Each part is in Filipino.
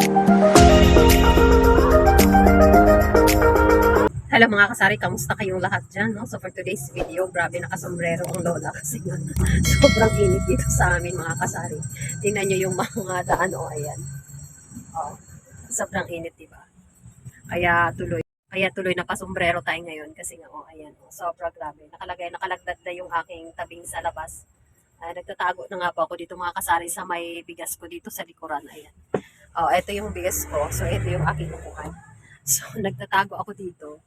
Hello mga kasari, kamusta kayong lahat dyan? No? So for today's video, grabe nakasombrero ang lola kasi nga sobrang init dito sa amin mga kasari. Tingnan nyo yung mga daan, ayan. Oh, sobrang init, diba? Kaya tuloy nakasombrero tayo ngayon kasi nga, ayan, sobrang grabe. Nakalagdad na yung aking tabing sa labas. Nagtatago na nga po ako dito mga kasari sa may bigas ko dito sa likuran, ayan. Ito yung bigas ko, so ito yung aking upuan. So nagtatago ako dito.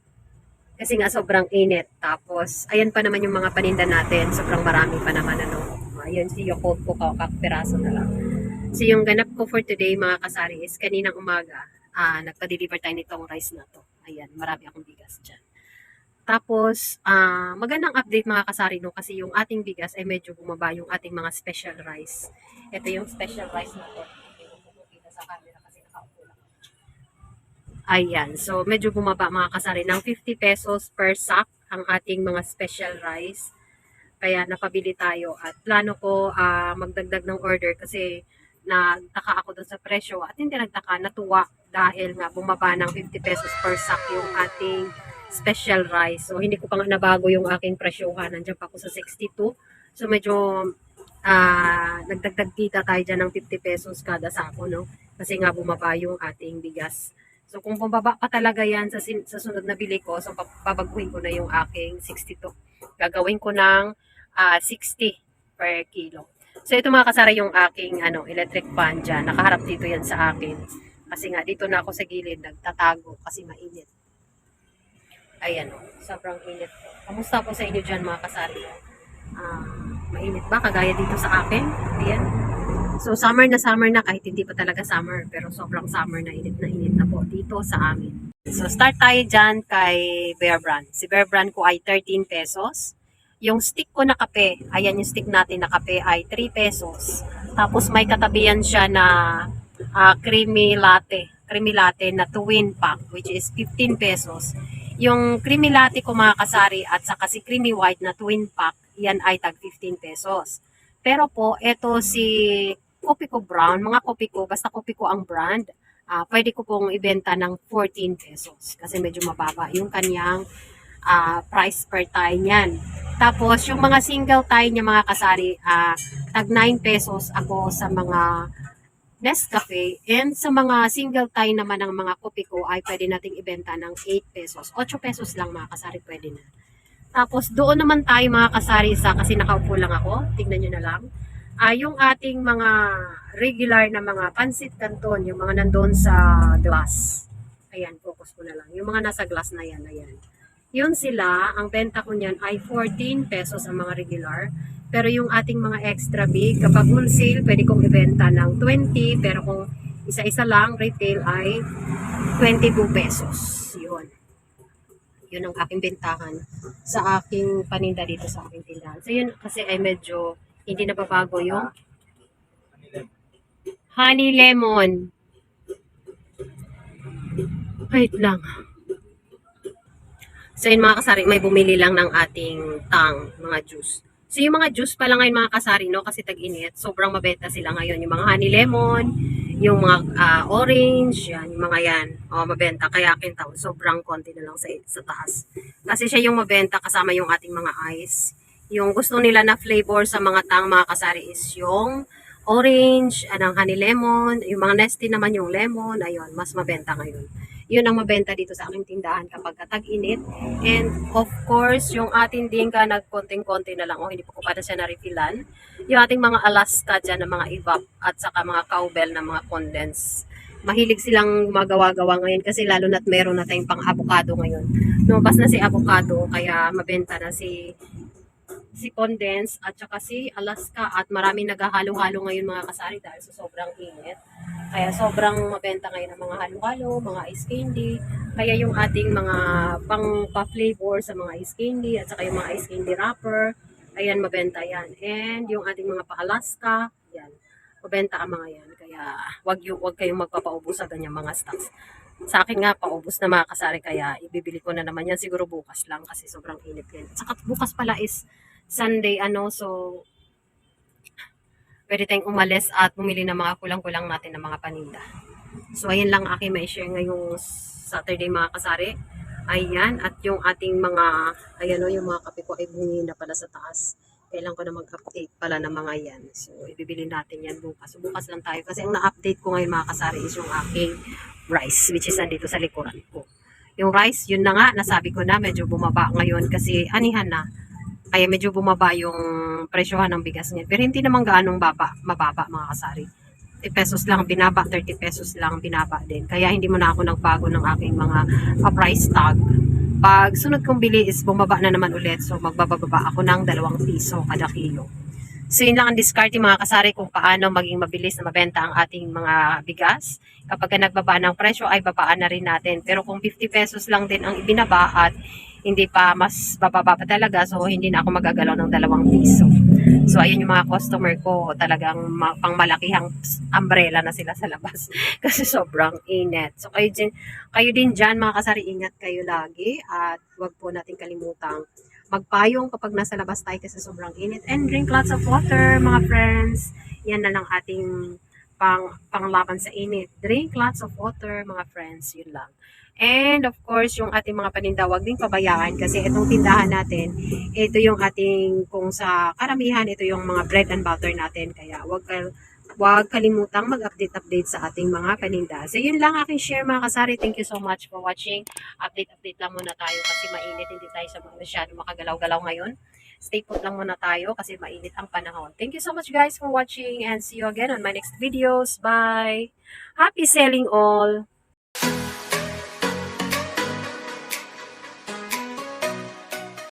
Kasi nga sobrang init. Tapos, ayan pa naman yung mga paninda natin. Sobrang marami pa naman, Ayun, si Yakult ko, kakapiraso na lang. So, yung ganap ko for today, mga kasari, is kaninang umaga, nagpa-deliver tayo nitong rice na to. Ayan, marami akong bigas dyan. Tapos, magandang update mga kasari, no? Kasi yung ating bigas ay medyo bumaba yung ating mga special rice. Ito yung special rice na to. Kita sa camera kasi nakaupo lang. Ayan, so medyo bumaba mga kasari ng 50 pesos per sack ang ating mga special rice. Kaya napabili tayo at plano ko magdagdag ng order kasi nagtaka ako doon sa presyo at hindi nagtaka, natuwa dahil nga bumaba ng 50 pesos per sack yung ating special rice. So hindi ko pa nga nabago yung aking presyohan, nandiyan pa ako sa 62. So medyo nagdagdag kita tayo dyan ng 50 pesos kada sako, no? Kasi nga bumaba yung ating bigas. So kung bumaba pa talaga yan sa sunod na bili ko, so pabaguhin ko na yung aking 62. Gagawin ko ng 60 per kilo. So ito mga kasara yung aking electric fan dyan. Nakaharap dito yan sa akin. Kasi nga dito na ako sa gilid nagtatago kasi mainit. Ayan sobrang init. Kamusta po sa inyo dyan mga kasari? Mainit ba kagaya dito sa akin? Ayan. So, summer na kahit hindi pa talaga summer. Pero sobrang summer na init na po dito sa amin. So, start tayo dyan kay Bear Brand. Si Bear Brand ko ay 13 pesos. Yung stick ko na kape, ayan yung stick natin na kape ay 3 pesos. Tapos may katabihan siya na creamy latte. Creamy latte na twin pack which is 15 pesos. Yung creamy latte ko mga kasari at saka si creamy white na twin pack, yan ay tag 15 pesos. Pero po, eto si kopi ko brown, mga kopi ko, basta kopi ko ang brand, pwede ko pong ibenta ng 14 pesos kasi medyo mababa yung kanyang price per tie niyan. Tapos yung mga single tie niya mga kasari, tag 9 pesos ako sa mga Nescafe, and sa mga single tie naman ng mga kopi ko ay pwede nating ibenta ng 8 pesos. 8 pesos lang mga kasari, pwede na. Tapos doon naman tayo mga kasari kasi nakaupo lang ako, tignan nyo na lang. Yung ating mga regular na mga pansit canton, yung mga nandoon sa glass. Ayan, focus ko na lang. Yung mga nasa glass na yan, ayan. Yun sila, ang benta ko niyan ay 14 pesos ang mga regular. Pero yung ating mga extra big, kapag wholesale, pwede kong ibenta ng 20. Pero kung isa-isa lang, retail ay 22 pesos. Yun. Yun ang aking bentahan sa aking paninda dito sa aking tindahan. So yun kasi ay medyo hindi nababago yung honey lemon. Wait lang. So yun mga kasari, may bumili lang ng ating mga juice. So yung mga juice pala ngayon mga kasari, no, kasi tag-init, sobrang mabenta sila ngayon. Yung mga honey lemon, yung mga orange, yan, yung mga yan, mabenta. Kaya akin tao, sobrang konti na lang sa taas. Kasi siya yung mabenta kasama yung ating mga ice. Yung gusto nila na flavor sa mga mga kasari is yung orange, anong honey lemon, yung mga nesty naman yung lemon, ayun, mas mabenta ngayon. Yun ang mabenta dito sa aking tindahan kapag tag-init. And of course, yung ating dingka nagkonting-konti na lang, hindi po ko pa na siya na-refillan. Yung ating mga Alaska dyan na mga evap at saka mga cowbell na mga condense. Mahilig silang magawa-gawa ngayon kasi lalo na't meron na tayong pang-avocado ngayon. Lumabas na si avocado kaya mabenta na si condense at saka si Alaska at maraming naghahalo-halo ngayon mga kasari dahil sa sobrang init. Kaya sobrang mabenta ngayon ang mga halo-halo, mga ice candy. Kaya yung ating mga pang-flavor sa mga ice candy at saka yung mga ice candy wrapper, ayan mabenta yan. And yung ating mga pa-Alaska, yan, mabenta ang mga yan. Kaya wag kayong magpapaubos sa ganyang mga stocks. Sa akin nga, paubos na mga kasari, kaya ibibili ko na naman yan siguro bukas lang kasi sobrang init yan. Saka bukas pala is Sunday, so pwede tayong umalis at bumili ng mga kulang-kulang natin ng mga paninda. So, ayan lang aking may share ngayong Saturday mga kasari. Ayan, at yung ating mga, ayan o, yung mga kape ko ay bungi na pala sa taas. Kailan ko na mag-update pala ng mga yan. So, ibibili natin yan bukas. So, bukas lang tayo. Kasi ang na-update ko ngayon mga kasari is yung aking rice, which is nandito sa likuran ko. Yung rice, yun na nga, nasabi ko na, medyo bumaba ngayon kasi anihan na. Kaya medyo bumaba yung presyohan ng bigas ngayon. Pero hindi naman gaanong mababa mga kasari. 50 pesos lang binaba, 30 pesos lang binaba din. Kaya hindi mo na ako nagbago ng aking mga price tag. Pag sunod kong bili is bumaba na naman ulit. So magbababa ako ng 2 piso kada kilo. So yun lang ang diskarte mga kasari kung paano maging mabilis na mabenta ang ating mga bigas. Kapag nagbaba ng presyo ay babaan na rin natin. Pero kung 50 pesos lang din ang ibinaba at hindi pa mas bababa pa talaga, so hindi na ako magagalaw ng 2 piso. So ayun yung mga customer ko, talagang pangmalakihang umbrella na sila sa labas kasi sobrang init. So kayo din dyan mga kasari, ingat kayo lagi at wag po natin kalimutang magpayong kapag nasa labas tayo kasi sobrang init. And drink lots of water, mga friends. Yan na lang ating panglaban sa init. Drink lots of water, mga friends. Yun lang. And of course, yung ating mga paninda, wag din pabayaan kasi itong tindahan natin, ito yung ating, kung sa karamihan, ito yung mga bread and butter natin. Kaya wag kalimutang mag-update sa ating mga paninda. So yun lang aking share mga kasari. Thank you so much for watching. Update lang muna tayo kasi mainit. Hindi tayo sa masyado makagalaw-galaw ngayon. Stay put lang muna tayo kasi mainit ang panahon. Thank you so much guys for watching and see you again on my next videos. Bye! Happy selling all!